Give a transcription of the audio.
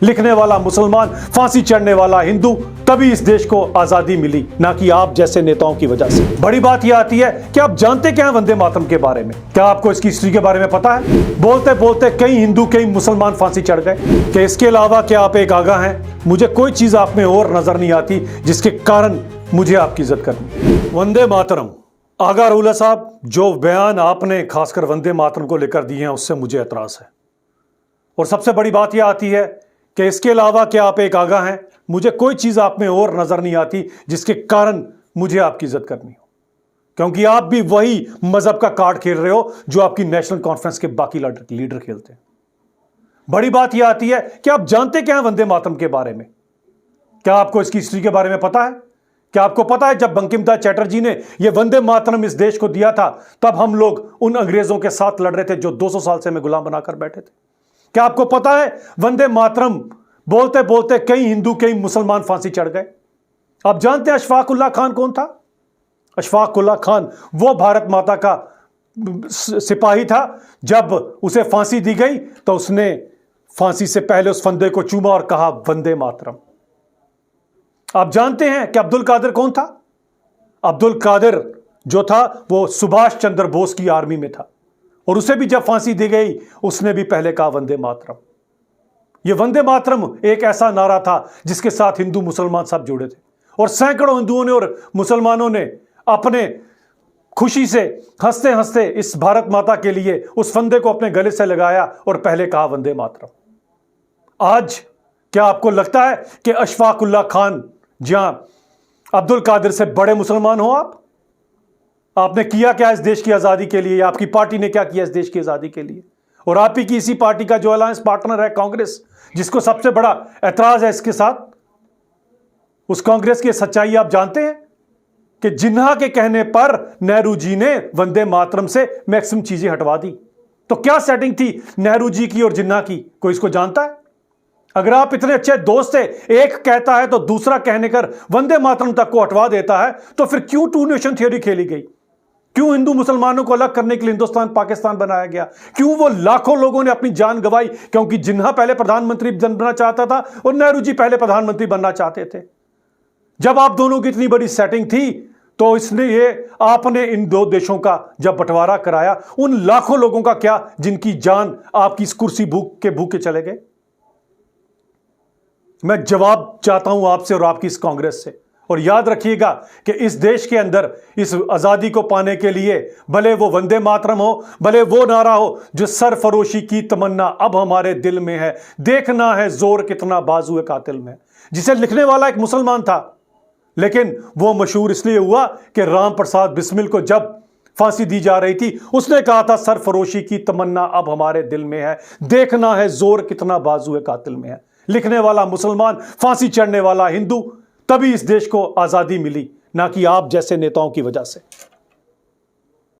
लिखने वाला मुसलमान, फांसी चढ़ने वाला हिंदू, तभी इस देश को आजादी मिली, ना कि आप जैसे नेताओं की वजह से। बड़ी बात यह आती है कि आप जानते क्या हैं वंदे मातरम के बारे में? क्या आपको इसकी हिस्ट्री के बारे में पता है? बोलते बोलते कई हिंदू, कई मुसलमान फांसी चढ़ गए। कि इसके अलावा क्या आप एक आगाह हैं? मुझे कोई चीज आप में और नजर नहीं आती जिसके कारण मुझे आपकी इज्जत करनी। वंदे मातरम, आगा रूला साहब, जो बयान आपने खासकर वंदे मातरम को लेकर दिए हैं उससे मुझे एतराज है। और सबसे बड़ी बात यह आती है कि इसके अलावा क्या आप एक आगाह हैं? मुझे कोई चीज आप में और नजर नहीं आती जिसके कारण मुझे आपकी इज्जत करनी हो, क्योंकि आप भी वही मजहब का कार्ड खेल रहे हो जो आपकी नेशनल कॉन्फ्रेंस के बाकी लीडर खेलते हैं। बड़ी बात यह आती है कि आप जानते क्या हैं वंदे मातरम के बारे में? क्या आपको इसकी हिस्ट्री के बारे में पता है? क्या आपको पता है जब बंकिम चंद्र चटर्जी ने यह वंदे मातरम इस देश को दिया था तब हम लोग उन अंग्रेजों के साथ लड़ रहे थे जो 200 साल से हमें गुलाम बनाकर बैठे थे? क्या आपको पता है वंदे मातरम बोलते बोलते कई हिंदू, कई मुसलमान फांसी चढ़ गए? आप जानते हैं अशफाक उल्लाह खान कौन था? अशफाक उल्लाह खान वो भारत माता का सिपाही था। जब उसे फांसी दी गई तो उसने फांसी से पहले उस फंदे को चूमा और कहा वंदे मातरम। आप जानते हैं कि अब्दुल कादिर कौन था? अब्दुल कादिर जो था वो सुभाष चंद्र बोस की आर्मी में था और उसे भी जब फांसी दी गई उसने भी पहले कहा वंदे मातरम। यह वंदे मातरम एक ऐसा नारा था जिसके साथ हिंदू मुसलमान सब जुड़े थे और सैकड़ों हिंदुओं ने और मुसलमानों ने अपने खुशी से हंसते हंसते इस भारत माता के लिए उस फंदे को अपने गले से लगाया और पहले कहा वंदे मातरम। आज क्या आपको लगता है कि अशफाक उल्लाह खान जहां अब्दुल कादिर से बड़े मुसलमान हो आप? आपने किया क्या इस देश की आजादी के लिए? आपकी पार्टी ने क्या किया इस देश की आजादी के लिए? और आप ही की इसी पार्टी का जो अलायंस पार्टनर है कांग्रेस, जिसको सबसे बड़ा ऐतराज है इसके साथ, उस कांग्रेस की सच्चाई आप जानते हैं कि जिन्ना के कहने पर नेहरू जी ने वंदे मातरम से मैक्सिमम चीजें हटवा दी। तो क्या सेटिंग थी नेहरू जी की और जिन्ना की? कोई इसको जानता है? अगर आप इतने अच्छे दोस्त थे, एक कहता है तो दूसरा कहने कर वंदे मातरम तक को हटवा देता है, तो फिर क्यों टू नेशन थ्योरी खेली गई? क्यों हिंदू मुसलमानों को अलग करने के लिए हिंदुस्तान पाकिस्तान बनाया गया? क्यों वो लाखों लोगों ने अपनी जान गंवाई? क्योंकि जिन्ना पहले प्रधानमंत्री बनना चाहता था और नेहरू जी पहले प्रधानमंत्री बनना चाहते थे। जब आप दोनों की इतनी बड़ी सेटिंग थी तो इसलिए आपने इन दो देशों का जब बंटवारा कराया, उन लाखों लोगों का क्या जिनकी जान आपकी इस कुर्सी भूखे चले गए? मैं जवाब चाहता हूं आपसे और आपकी इस कांग्रेस से। और याद रखिएगा कि इस देश के अंदर इस आजादी को पाने के लिए भले वो वंदे मातरम हो, भले वो नारा हो जो सरफरोशी की तमन्ना अब हमारे दिल में है, देखना है जोर कितना बाजुए कातिल में, जिसे लिखने वाला एक मुसलमान था, लेकिन वो मशहूर इसलिए हुआ कि राम प्रसाद बिस्मिल को जब फांसी दी जा रही थी उसने कहा था सरफरोशी की तमन्ना अब हमारे दिल में है, देखना है जोर कितना बाजुए कातिल में है। लिखने वाला मुसलमान, फांसी चढ़ने वाला हिंदू, तभी इस देश को आजादी मिली, ना कि आप जैसे नेताओं की वजह से।